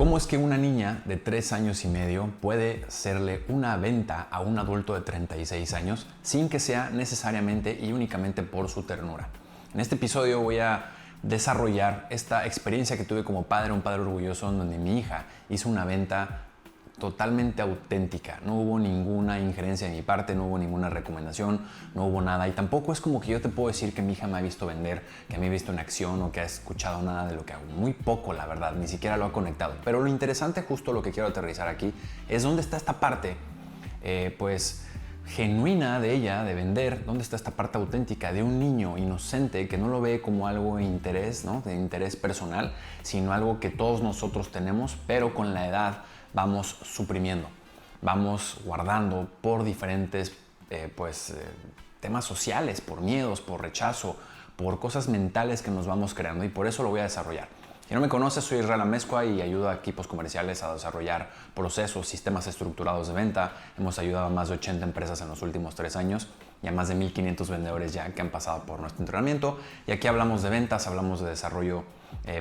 ¿Cómo es que una niña de 3 años y medio puede hacerle una venta a un adulto de 36 años sin que sea necesariamente y únicamente por su ternura? En este episodio voy a desarrollar esta experiencia que tuve como padre, un padre orgulloso, en donde mi hija hizo una venta totalmente auténtica. No hubo ninguna injerencia de mi parte, no hubo ninguna recomendación, no hubo nada. Y tampoco es como que yo te puedo decir que mi hija me ha visto vender, que me ha visto en acción o que ha escuchado nada de lo que hago. Muy poco, la verdad, ni siquiera lo ha conectado. Pero lo interesante, justo lo que quiero aterrizar aquí, es dónde está esta parte, genuina de ella, de vender, dónde está esta parte auténtica de un niño inocente que no lo ve como algo de interés, ¿no? De interés personal, sino algo que todos nosotros tenemos, pero con la edad vamos suprimiendo, vamos guardando por diferentes temas sociales, por miedos, por rechazo, por cosas mentales que nos vamos creando, y por eso lo voy a desarrollar. Si no me conoces, soy Israel Amezcua y ayudo a equipos comerciales a desarrollar procesos, sistemas estructurados de venta. Hemos ayudado a más de 80 empresas en los últimos 3 años y a más de 1,500 vendedores ya que han pasado por nuestro entrenamiento. Y aquí hablamos de ventas, hablamos de desarrollo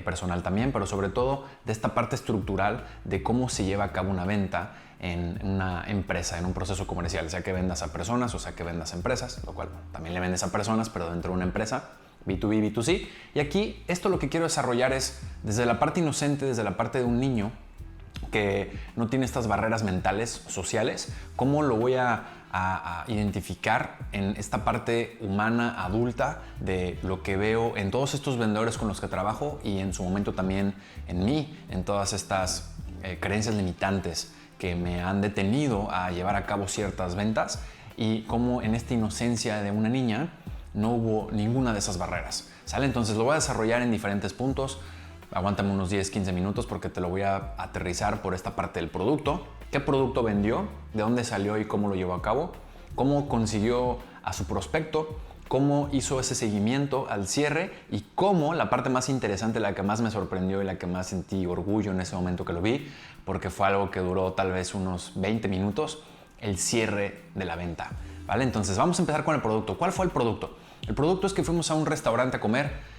personal también, pero sobre todo de esta parte estructural de cómo se lleva a cabo una venta en una empresa, en un proceso comercial, sea que vendas a personas o sea que vendas a empresas, lo cual también le vendes a personas, pero dentro de una empresa, B2B, B2C. Y aquí esto lo que quiero desarrollar es desde la parte inocente, desde la parte de un niño que no tiene estas barreras mentales, sociales, cómo lo voy a identificar en esta parte humana, adulta, de lo que veo en todos estos vendedores con los que trabajo y en su momento también en mí, en todas estas creencias limitantes que me han detenido a llevar a cabo ciertas ventas, y cómo en esta inocencia de una niña no hubo ninguna de esas barreras. ¿Sale? Entonces lo voy a desarrollar en diferentes puntos. Aguántame unos 10-15 minutos porque te lo voy a aterrizar por esta parte del producto. ¿Qué producto vendió? ¿De dónde salió y cómo lo llevó a cabo? ¿Cómo consiguió a su prospecto? ¿Cómo hizo ese seguimiento al cierre? Y cómo, la parte más interesante, la que más me sorprendió y la que más sentí orgullo en ese momento que lo vi, porque fue algo que duró tal vez unos 20 minutos, el cierre de la venta. ¿Vale? Entonces vamos a empezar con el producto. ¿Cuál fue el producto? El producto es que fuimos a un restaurante a comer.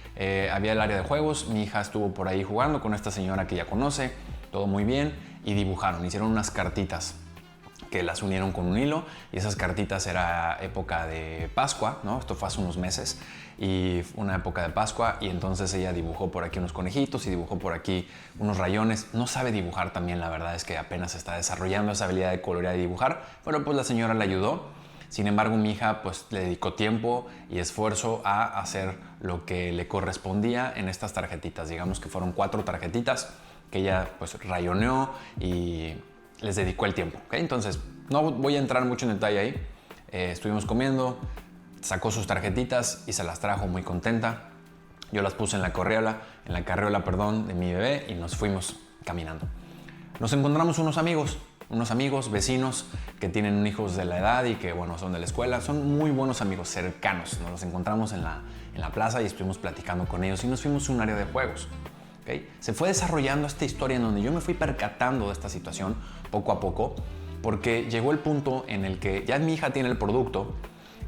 Había el área de juegos, mi hija estuvo por ahí jugando con esta señora que ya conoce, todo muy bien, y dibujaron, hicieron unas cartitas que las unieron con un hilo, y esas cartitas era época de Pascua, ¿no? Esto fue hace unos meses, y una época de Pascua, y entonces ella dibujó por aquí unos conejitos y dibujó por aquí unos rayones. No sabe dibujar también, la verdad es que apenas está desarrollando esa habilidad de colorear y dibujar, pero pues la señora le ayudó. Sin embargo, mi hija pues le dedicó tiempo y esfuerzo a hacer lo que le correspondía en estas tarjetitas. Digamos que fueron 4 tarjetitas que ella pues rayoneó y les dedicó el tiempo. ¿Okay? Entonces, no voy a entrar mucho en detalle ahí. Estuvimos comiendo, sacó sus tarjetitas y se las trajo muy contenta. Yo las puse en la carriola, de mi bebé, y nos fuimos caminando. Nos encontramos unos amigos, vecinos que tienen hijos de la edad y que, bueno, son de la escuela. Son muy buenos amigos, cercanos. Nos los encontramos en la plaza y estuvimos platicando con ellos y nos fuimos a un área de juegos. ¿Okay? Se fue desarrollando esta historia en donde yo me fui percatando de esta situación poco a poco, porque llegó el punto en el que ya mi hija tiene el producto.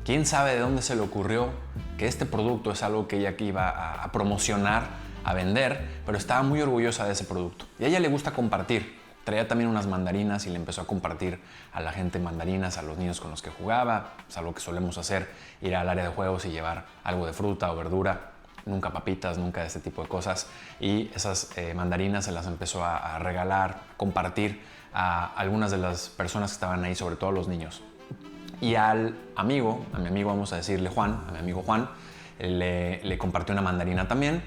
¿Quién sabe de dónde se le ocurrió que este producto es algo que ella iba a promocionar, a vender? Pero estaba muy orgullosa de ese producto. Y a ella le gusta compartir. Traía también unas mandarinas y le empezó a compartir a la gente mandarinas, a los niños con los que jugaba. Es algo que solemos hacer, ir al área de juegos y llevar algo de fruta o verdura. Nunca papitas, nunca de este tipo de cosas. Y esas mandarinas se las empezó a regalar, a compartir a algunas de las personas que estaban ahí, sobre todo a los niños. Y a mi amigo, vamos a decirle Juan, a mi amigo Juan, le compartió una mandarina también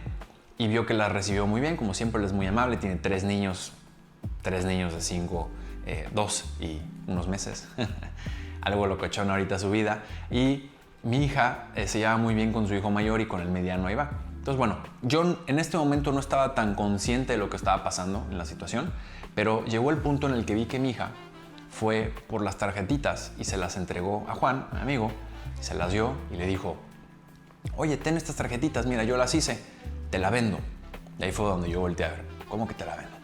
y vio que la recibió muy bien. Como siempre, él es muy amable, tiene 3 niños de 5, 2 y unos meses. Algo locochón ahorita su vida. Y mi hija se lleva muy bien con su hijo mayor y con el mediano ahí va. Entonces, bueno, yo en este momento no estaba tan consciente de lo que estaba pasando en la situación, pero llegó el punto en el que vi que mi hija fue por las tarjetitas y se las entregó a Juan, mi amigo, y se las dio y le dijo: oye, ten estas tarjetitas, mira, yo las hice, te la vendo. Y ahí fue donde yo volteé a ver, ¿cómo que te la vendo?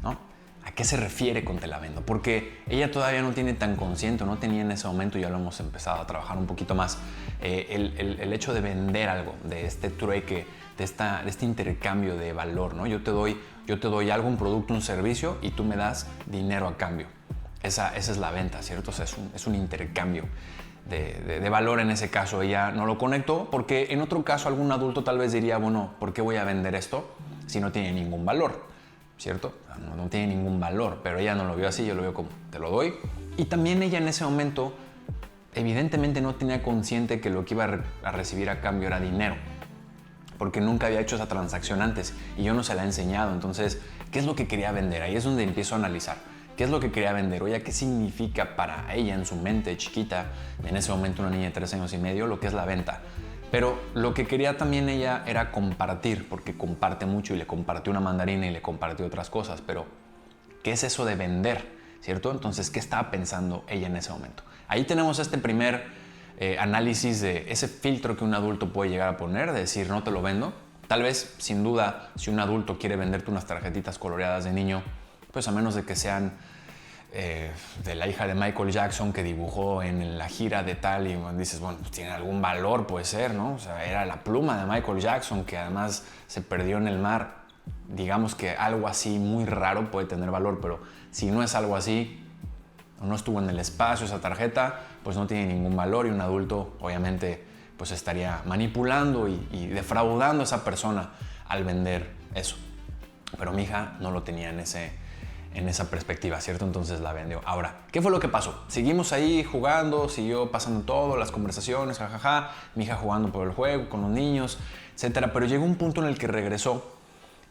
¿No? ¿A qué se refiere con te la vendo? Porque ella todavía no tiene tan consciente, no tenía en ese momento, ya lo hemos empezado a trabajar un poquito más, el hecho de vender algo, de este trueque, de este intercambio de valor, ¿no? Yo te doy algo, un producto, un servicio, y tú me das dinero a cambio. Esa es la venta, ¿cierto? O sea, es un intercambio de valor. En ese caso ella no lo conectó, porque en otro caso algún adulto tal vez diría, bueno, ¿por qué voy a vender esto si no tiene ningún valor? ¿Cierto? No tiene ningún valor, pero ella no lo vio así, yo lo veo como, te lo doy. Y también ella en ese momento evidentemente no tenía consciente que lo que iba a recibir a cambio era dinero, porque nunca había hecho esa transacción antes y yo no se la he enseñado. Entonces, ¿qué es lo que quería vender? Ahí es donde empiezo a analizar. ¿Qué es lo que quería vender? Oye, ¿qué significa para ella en su mente chiquita, en ese momento una niña de 3 años y medio, lo que es la venta? Pero lo que quería también ella era compartir, porque comparte mucho, y le compartió una mandarina y le compartió otras cosas. Pero, ¿qué es eso de vender? ¿Cierto? Entonces, ¿qué estaba pensando ella en ese momento? Ahí tenemos este primer análisis de ese filtro que un adulto puede llegar a poner, de decir, no te lo vendo. Tal vez, sin duda, si un adulto quiere venderte unas tarjetitas coloreadas de niño, pues a menos de que sean de la hija de Michael Jackson que dibujó en la gira de tal, y bueno, dices, bueno, pues tiene algún valor, puede ser, ¿no? O sea, era la pluma de Michael Jackson que además se perdió en el mar. Digamos que algo así muy raro puede tener valor, pero si no es algo así, o no estuvo en el espacio esa tarjeta, pues no tiene ningún valor, y un adulto obviamente pues estaría manipulando y defraudando a esa persona al vender eso. Pero mi hija no lo tenía en esa perspectiva, ¿cierto? Entonces la vendió. Ahora, ¿qué fue lo que pasó? Seguimos ahí jugando, siguió pasando todo, las conversaciones, jajaja, mi hija jugando por el juego, con los niños, etcétera. Pero llegó un punto en el que regresó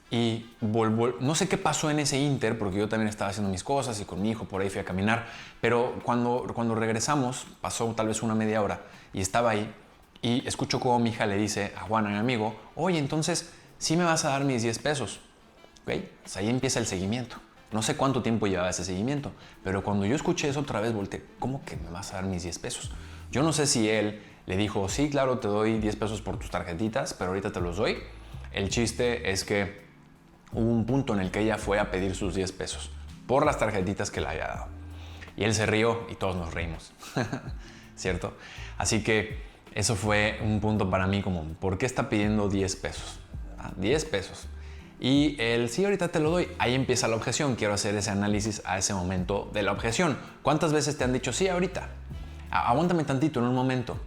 y no sé qué pasó en ese inter, porque yo también estaba haciendo mis cosas y con mi hijo por ahí fui a caminar, pero cuando regresamos, pasó tal vez una media hora y estaba ahí y escucho cómo mi hija le dice a Juan, a mi amigo, oye, entonces, ¿sí me vas a dar mis 10 pesos? ¿Okay? Pues ahí empieza el seguimiento. No sé cuánto tiempo llevaba ese seguimiento, pero cuando yo escuché eso otra vez volteé, ¿cómo que me vas a dar mis 10 pesos? Yo no sé si él le dijo, sí, claro, te doy 10 pesos por tus tarjetitas, pero ahorita te los doy. El chiste es que hubo un punto en el que ella fue a pedir sus 10 pesos por las tarjetitas que le había dado. Y él se rió y todos nos reímos, ¿cierto? Así que eso fue un punto para mí como, ¿por qué está pidiendo 10 pesos? 10 pesos. Y él, sí, ahorita te lo doy. Ahí empieza la objeción. Quiero hacer ese análisis a ese momento de la objeción. ¿Cuántas veces te han dicho, sí, ahorita? Aguántame tantito, en un momento.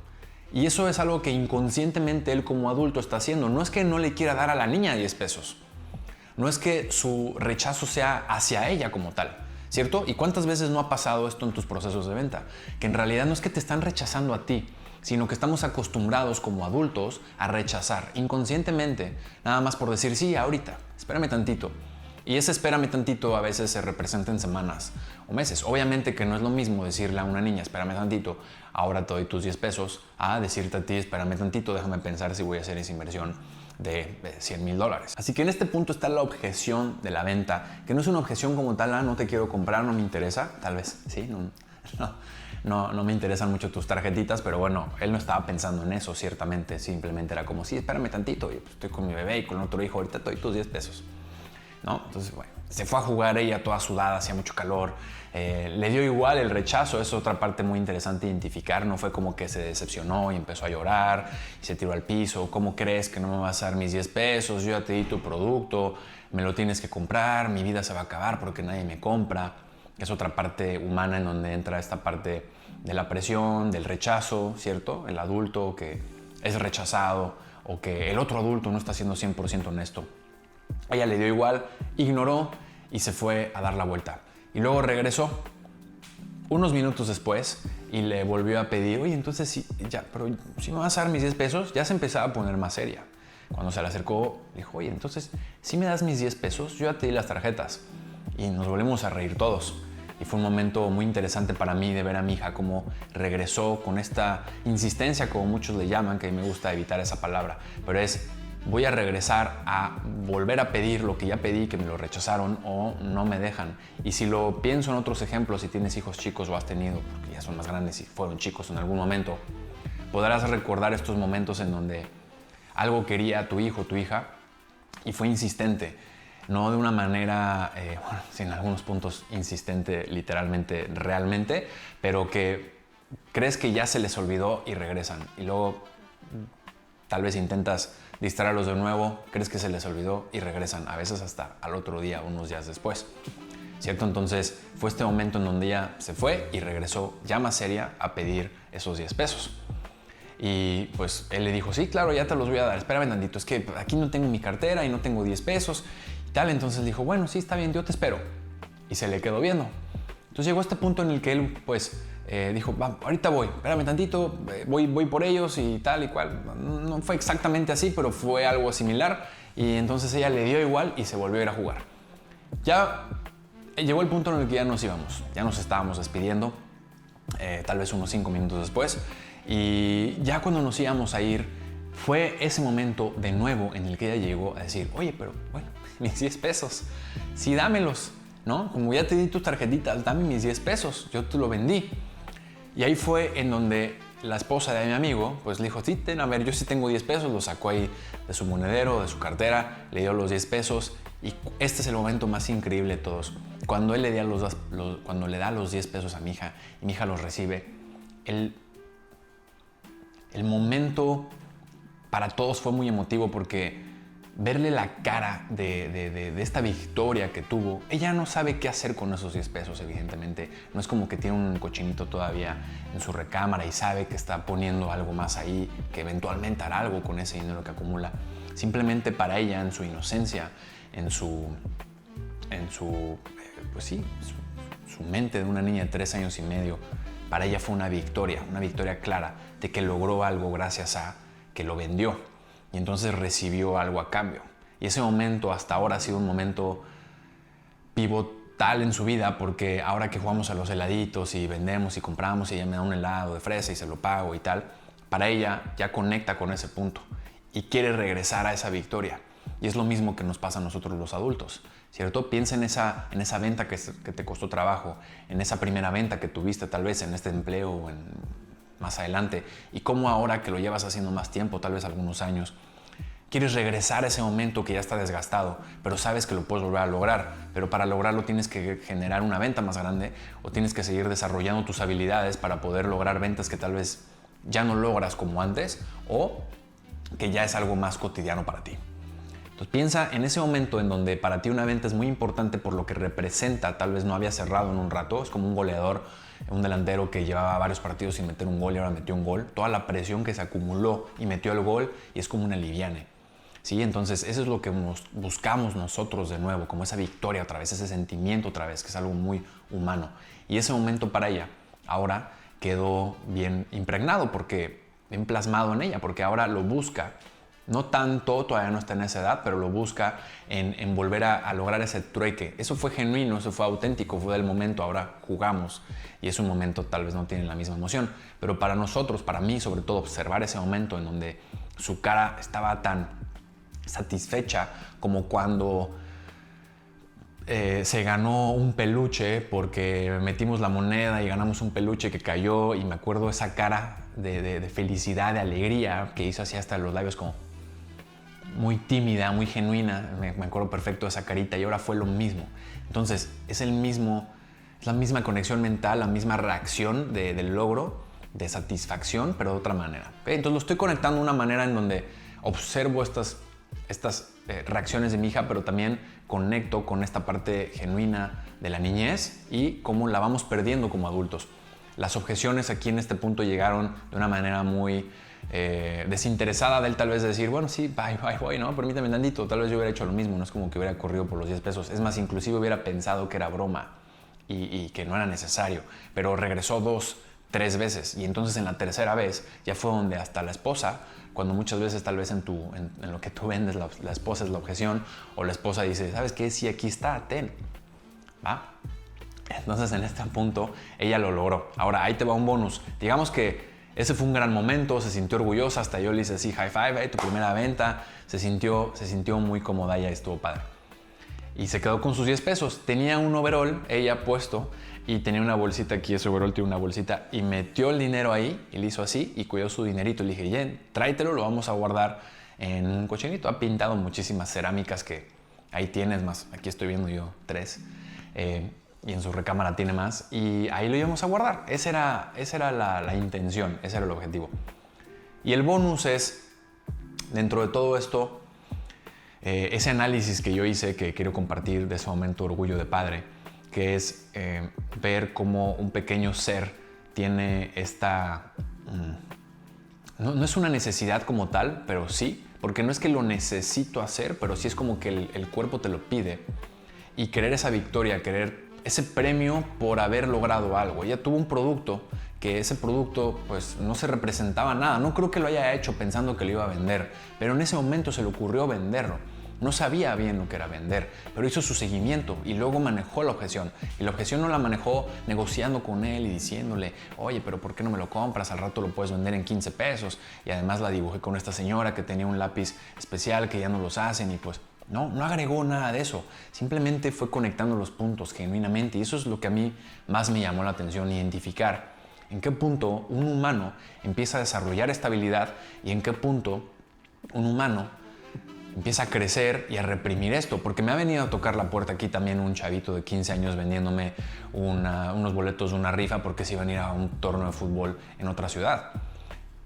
Y eso es algo que inconscientemente él como adulto está haciendo. No es que no le quiera dar a la niña 10 pesos. No es que su rechazo sea hacia ella como tal, ¿cierto? ¿Y cuántas veces no ha pasado esto en tus procesos de venta? Que en realidad no es que te están rechazando a ti, sino que estamos acostumbrados como adultos a rechazar inconscientemente, nada más por decir, sí, ahorita, espérame tantito. Y ese espérame tantito a veces se representa en semanas o meses. Obviamente que no es lo mismo decirle a una niña, espérame tantito, ahora te doy tus 10 pesos, a decirte a ti, espérame tantito, déjame pensar si voy a hacer esa inversión de $100,000. Así que en este punto está la objeción de la venta, que no es una objeción como tal, no te quiero comprar, no me interesa, tal vez, sí, no me interesan mucho tus tarjetitas, pero bueno, él no estaba pensando en eso, ciertamente, simplemente era como, sí, espérame tantito, yo estoy con mi bebé y con otro hijo, ahorita te doy tus 10 pesos, ¿no? Entonces, bueno, se fue a jugar ella toda sudada, hacía mucho calor, le dio igual el rechazo, es otra parte muy interesante identificar, no fue como que se decepcionó y empezó a llorar y se tiró al piso, ¿cómo crees que no me vas a dar mis 10 pesos? Yo ya te di tu producto, me lo tienes que comprar, mi vida se va a acabar porque nadie me compra. Es otra parte humana en donde entra esta parte de la presión, del rechazo, ¿cierto? El adulto que es rechazado o que el otro adulto no está siendo 100% honesto. Ella le dio igual, ignoró y se fue a dar la vuelta. Y luego regresó unos minutos después y le volvió a pedir, oye, entonces sí, ya, pero si me vas a dar mis 10 pesos, ya se empezaba a poner más seria. Cuando se le acercó, dijo, oye, entonces, si me das mis 10 pesos, yo ya te di las tarjetas. Y nos volvemos a reír todos. Y fue un momento muy interesante para mí de ver a mi hija cómo regresó con esta insistencia, como muchos le llaman, que me gusta evitar esa palabra, pero es, voy a regresar a volver a pedir lo que ya pedí, que me lo rechazaron o no me dejan. Y si lo pienso en otros ejemplos, si tienes hijos chicos o has tenido, porque ya son más grandes y fueron chicos en algún momento, podrás recordar estos momentos en donde algo quería tu hijo o tu hija y fue insistente. No de una manera, bueno, en algunos puntos insistente literalmente, realmente, pero que crees que ya se les olvidó y regresan. Y luego tal vez intentas distraerlos de nuevo, crees que se les olvidó y regresan, a veces hasta al otro día, unos días después. ¿Cierto? Entonces fue este momento en donde ella se fue y regresó ya más seria a pedir esos 10 pesos. Y pues él le dijo, sí, claro, ya te los voy a dar, espérame tantito, es que aquí no tengo mi cartera y no tengo 10 pesos y tal. Entonces dijo, bueno, sí, está bien, yo te espero. Y se le quedó viendo. Entonces llegó este punto en el que él pues dijo, va, ahorita voy, espérame tantito, voy por ellos y tal y cual. No fue exactamente así, pero fue algo similar. Y entonces ella le dio igual y se volvió a ir a jugar. Ya llegó el punto en el que ya nos íbamos, ya nos estábamos despidiendo, tal vez unos 5 minutos después. Y ya cuando nos íbamos a ir, fue ese momento de nuevo en el que ella llegó a decir, oye, pero bueno, mis 10 pesos, sí, dámelos, ¿no? Como ya te di tus tarjetitas, dame mis 10 pesos, yo te lo vendí. Y ahí fue en donde la esposa de mi amigo, pues le dijo, sí, a ver, yo sí tengo 10 pesos, lo sacó ahí de su monedero, de su cartera, le dio los 10 pesos. Y este es el momento más increíble de todos. Cuando él cuando le da los 10 pesos a mi hija y mi hija los recibe, el momento para todos fue muy emotivo porque verle la cara de esta victoria que tuvo, ella no sabe qué hacer con esos 10 pesos, evidentemente. No es como que tiene un cochinito todavía en su recámara y sabe que está poniendo algo más ahí, que eventualmente hará algo con ese dinero que acumula. Simplemente para ella, en su inocencia, en su mente de una niña de 3 años y medio, para ella fue una victoria clara de que logró algo gracias a que lo vendió y entonces recibió algo a cambio. Y ese momento hasta ahora ha sido un momento pivotal en su vida, porque ahora que jugamos a los heladitos y vendemos y compramos y ella me da un helado de fresa y se lo pago y tal, para ella ya conecta con ese punto y quiere regresar a esa victoria. Y es lo mismo que nos pasa a nosotros los adultos, ¿cierto? Piensa en esa venta que te costó trabajo, en esa primera venta que tuviste tal vez en este empleo o más adelante, y cómo ahora que lo llevas haciendo más tiempo, tal vez algunos años, quieres regresar a ese momento que ya está desgastado, pero sabes que lo puedes volver a lograr. Pero para lograrlo tienes que generar una venta más grande o tienes que seguir desarrollando tus habilidades para poder lograr ventas que tal vez ya no logras como antes o que ya es algo más cotidiano para ti. Entonces piensa en ese momento en donde para ti una venta es muy importante por lo que representa, tal vez no había cerrado en un rato, es como un goleador, un delantero que llevaba varios partidos sin meter un gol y ahora metió un gol, toda la presión que se acumuló y metió el gol y es como una aliviane. ¿Sí? Entonces eso es lo que buscamos nosotros de nuevo, como esa victoria otra vez, ese sentimiento otra vez, que es algo muy humano. Y ese momento para ella ahora quedó bien impregnado, bien plasmado en ella, porque ahora lo busca. No tanto, todavía no está en esa edad, pero lo busca en volver a lograr ese trueque. Eso fue genuino, eso fue auténtico, fue del momento, ahora jugamos. Y es un momento, tal vez no tiene la misma emoción. Pero para nosotros, para mí sobre todo, observar ese momento en donde su cara estaba tan satisfecha como cuando se ganó un peluche porque metimos la moneda y ganamos un peluche que cayó, y me acuerdo esa cara de felicidad, de alegría que hizo así hasta los labios como muy tímida, muy genuina. Me acuerdo perfecto de esa carita y ahora fue lo mismo. Entonces es la misma conexión mental, la misma reacción del logro, de satisfacción, pero de otra manera. Entonces lo estoy conectando de una manera en donde observo estas reacciones de mi hija, pero también conecto con esta parte genuina de la niñez y cómo la vamos perdiendo como adultos. Las objeciones aquí en este punto llegaron de una manera muy desinteresada de él, tal vez de decir, bueno, sí, voy, ¿no? Permítame tantito, tal vez yo hubiera hecho lo mismo, no es como que hubiera corrido por los 10 pesos. Es más, inclusive hubiera pensado que era broma y que no era necesario, pero regresó 2, 3 veces, y entonces en la tercera vez ya fue donde hasta la esposa, cuando muchas veces tal vez en lo que tú vendes la esposa es la objeción, o la esposa dice, ¿sabes qué? Sí, aquí está, ten, ¿va? Entonces en este punto ella lo logró. Ahora ahí te va un bonus. Digamos que ese fue un gran momento, se sintió orgullosa, hasta yo le hice así, high five, tu primera venta, se sintió muy cómoda, ya estuvo padre. Y se quedó con sus 10 pesos. Tenía un overall, ella puesto, y tenía una bolsita aquí, ese overall tiene una bolsita, y metió el dinero ahí, y le hizo así, y cuidó su dinerito. Le dije, Jen, tráetelo, lo vamos a guardar en un cochinito. Ha pintado muchísimas cerámicas que ahí tienes más, aquí estoy viendo yo 3, y en su recámara tiene más, y ahí lo íbamos a guardar. Esa era la intención, ese era el objetivo. Y el bonus es, dentro de todo esto, ese análisis que yo hice, que quiero compartir de ese momento orgullo de padre, que es ver cómo un pequeño ser tiene esta... no es una necesidad como tal, pero sí, porque no es que lo necesito hacer, pero sí es como que el cuerpo te lo pide. Y querer esa victoria, querer ese premio por haber logrado algo. Ella tuvo un producto que ese producto pues no se representaba nada. No creo que lo haya hecho pensando que lo iba a vender, pero en ese momento se le ocurrió venderlo. No sabía bien lo que era vender, pero hizo su seguimiento y luego manejó la objeción. Y la objeción no la manejó negociando con él y diciéndole, oye, pero ¿por qué no me lo compras? Al rato lo puedes vender en 15 pesos. Y además la dibujé con esta señora que tenía un lápiz especial que ya no los hacen y pues no agregó nada de eso. Simplemente fue conectando los puntos genuinamente y eso es lo que a mí más me llamó la atención, identificar en qué punto un humano empieza a desarrollar esta habilidad y en qué punto un humano empieza a crecer y a reprimir esto, porque me ha venido a tocar la puerta aquí también un chavito de 15 años vendiéndome unos boletos de una rifa porque se iban a ir a un torneo de fútbol en otra ciudad.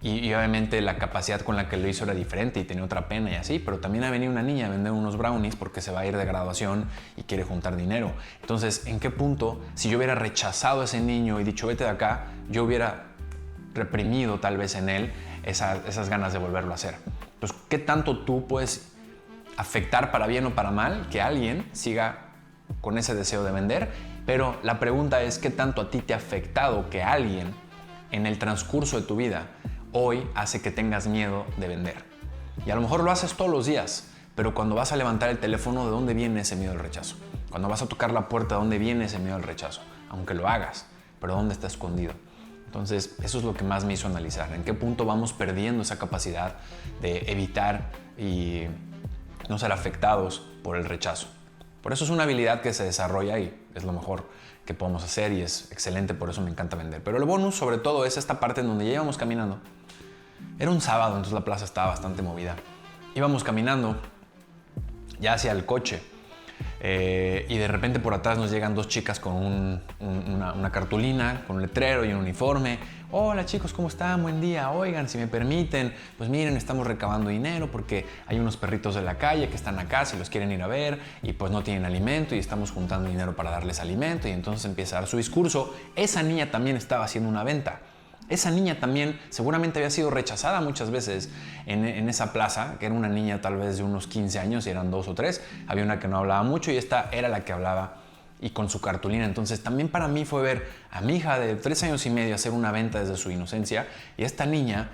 Y obviamente la capacidad con la que lo hizo era diferente y tenía otra pena y así, pero también ha venido una niña a vender unos brownies porque se va a ir de graduación y quiere juntar dinero. Entonces, ¿en qué punto, si yo hubiera rechazado a ese niño y dicho vete de acá, yo hubiera reprimido tal vez en él esas ganas de volverlo a hacer? Entonces, ¿qué tanto tú puedes afectar para bien o para mal que alguien siga con ese deseo de vender? Pero la pregunta es, ¿qué tanto a ti te ha afectado que alguien en el transcurso de tu vida hoy hace que tengas miedo de vender? Y a lo mejor lo haces todos los días, pero cuando vas a levantar el teléfono, ¿de dónde viene ese miedo al rechazo? Cuando vas a tocar la puerta, ¿de dónde viene ese miedo al rechazo? Aunque lo hagas, pero ¿dónde está escondido? Entonces, eso es lo que más me hizo analizar. ¿En qué punto vamos perdiendo esa capacidad de evitar y no ser afectados por el rechazo? Por eso es una habilidad que se desarrolla y es lo mejor que podemos hacer y es excelente, por eso me encanta vender. Pero el bonus sobre todo es esta parte en donde ya íbamos caminando. Era un sábado, entonces la plaza estaba bastante movida. Íbamos caminando ya hacia el coche y de repente por atrás nos llegan dos chicas con una cartulina, con un letrero y un uniforme. Hola chicos, ¿cómo están? Buen día. Oigan, si me permiten, pues miren, estamos recabando dinero porque hay unos perritos de la calle que están acá, si los quieren ir a ver y pues no tienen alimento y estamos juntando dinero para darles alimento. Y entonces empieza a dar su discurso. Esa niña también estaba haciendo una venta. Esa niña también seguramente había sido rechazada muchas veces en esa plaza, que era una niña tal vez de unos 15 años y eran 2 o 3. Había una que no hablaba mucho y esta era la que hablaba y con su cartulina. Entonces también para mí fue ver a mi hija de 3 años y medio hacer una venta desde su inocencia y esta niña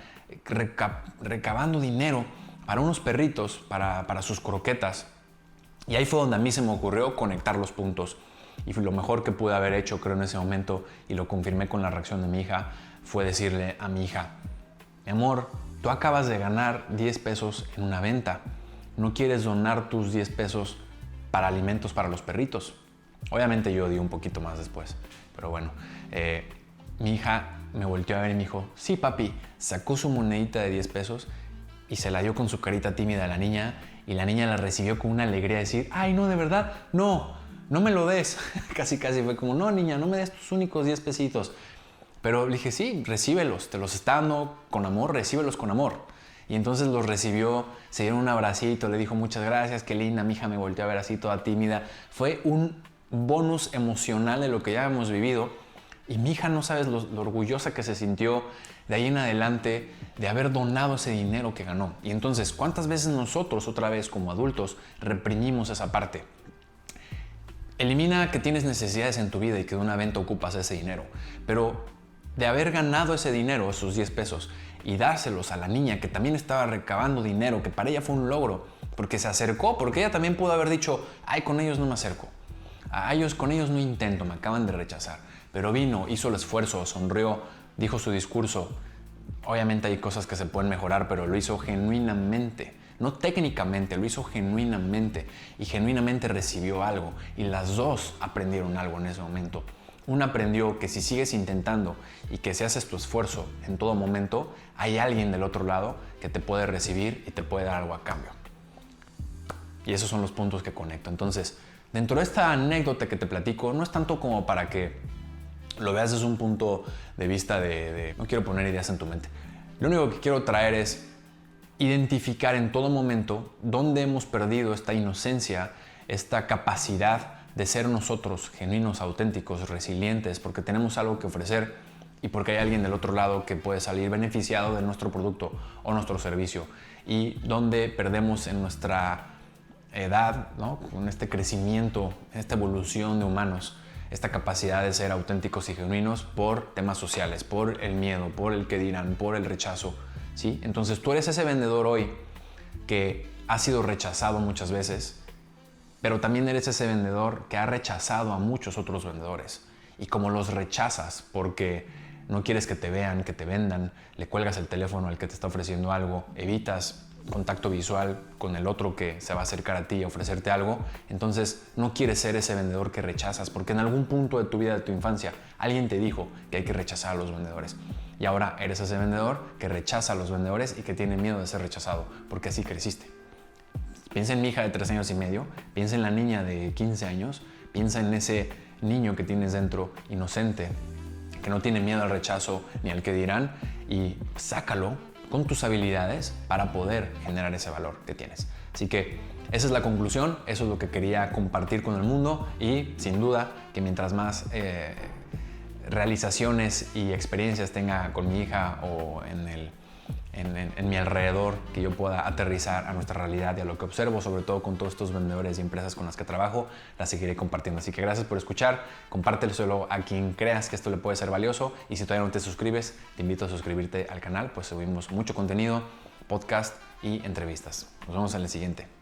recabando dinero para unos perritos, para sus croquetas. Y ahí fue donde a mí se me ocurrió conectar los puntos. Y lo mejor que pude haber hecho, creo, en ese momento, y lo confirmé con la reacción de mi hija, fue decirle a mi hija, mi amor, tú acabas de ganar 10 pesos en una venta. ¿No quieres donar tus 10 pesos para alimentos para los perritos? Obviamente yo di un poquito más después, pero bueno, mi hija me volteó a ver y me dijo, sí papi, sacó su monedita de 10 pesos y se la dio con su carita tímida a la niña y la niña la recibió con una alegría de decir, ay no, de verdad, no me lo des. Casi fue como, no niña, no me des tus únicos 10 pesitos. Pero le dije, sí, recíbelos, te los está dando con amor, recíbelos con amor. Y entonces los recibió, se dieron un abracito, le dijo muchas gracias, qué linda, mi hija me volteó a ver así toda tímida. Fue un bonus emocional de lo que ya hemos vivido. Y mi hija no sabes lo orgullosa que se sintió de ahí en adelante de haber donado ese dinero que ganó. Y entonces, ¿cuántas veces nosotros otra vez como adultos reprimimos esa parte? Elimina que tienes necesidades en tu vida y que de una venta ocupas ese dinero. Pero de haber ganado ese dinero, esos 10 pesos, y dárselos a la niña que también estaba recabando dinero, que para ella fue un logro, porque se acercó, porque ella también pudo haber dicho, ay, con ellos no me acerco, con ellos no intento, me acaban de rechazar. Pero vino, hizo el esfuerzo, sonrió, dijo su discurso. Obviamente hay cosas que se pueden mejorar, pero lo hizo genuinamente. No técnicamente, lo hizo genuinamente. Y genuinamente recibió algo. Y las dos aprendieron algo en ese momento. Una aprendió que si sigues intentando y que si haces tu esfuerzo en todo momento, hay alguien del otro lado que te puede recibir y te puede dar algo a cambio. Y esos son los puntos que conecto. Entonces, dentro de esta anécdota que te platico, no es tanto como para que lo veas desde un punto de vista de no quiero poner ideas en tu mente. Lo único que quiero traer es identificar en todo momento dónde hemos perdido esta inocencia, esta capacidad de ser nosotros genuinos, auténticos, resilientes, porque tenemos algo que ofrecer y porque hay alguien del otro lado que puede salir beneficiado de nuestro producto o nuestro servicio, y dónde perdemos en nuestra edad, ¿no? Con este crecimiento, esta evolución de humanos, esta capacidad de ser auténticos y genuinos por temas sociales, por el miedo, por el que dirán, por el rechazo, ¿sí? Entonces tú eres ese vendedor hoy que ha sido rechazado muchas veces, pero también eres ese vendedor que ha rechazado a muchos otros vendedores. Y como los rechazas porque no quieres que te vean, que te vendan, le cuelgas el teléfono al que te está ofreciendo algo, evitas contacto visual con el otro que se va a acercar a ti y a ofrecerte algo, entonces no quieres ser ese vendedor que rechazas, porque en algún punto de tu vida, de tu infancia, alguien te dijo que hay que rechazar a los vendedores. Y ahora eres ese vendedor que rechaza a los vendedores y que tiene miedo de ser rechazado, porque así creciste. Piensa en mi hija de 3 años y medio, piensa en la niña de 15 años, piensa en ese niño que tienes dentro, inocente, que no tiene miedo al rechazo ni al que dirán, y sácalo con tus habilidades para poder generar ese valor que tienes. Así que esa es la conclusión, eso es lo que quería compartir con el mundo, y sin duda que mientras más realizaciones y experiencias tenga con mi hija o en mi alrededor, que yo pueda aterrizar a nuestra realidad y a lo que observo, sobre todo con todos estos vendedores y empresas con las que trabajo, las seguiré compartiendo. Así que gracias por escuchar, compártelo a quien creas que esto le puede ser valioso, y si todavía no te suscribes, te invito a suscribirte al canal, pues subimos mucho contenido, podcast y entrevistas. Nos vemos en el siguiente.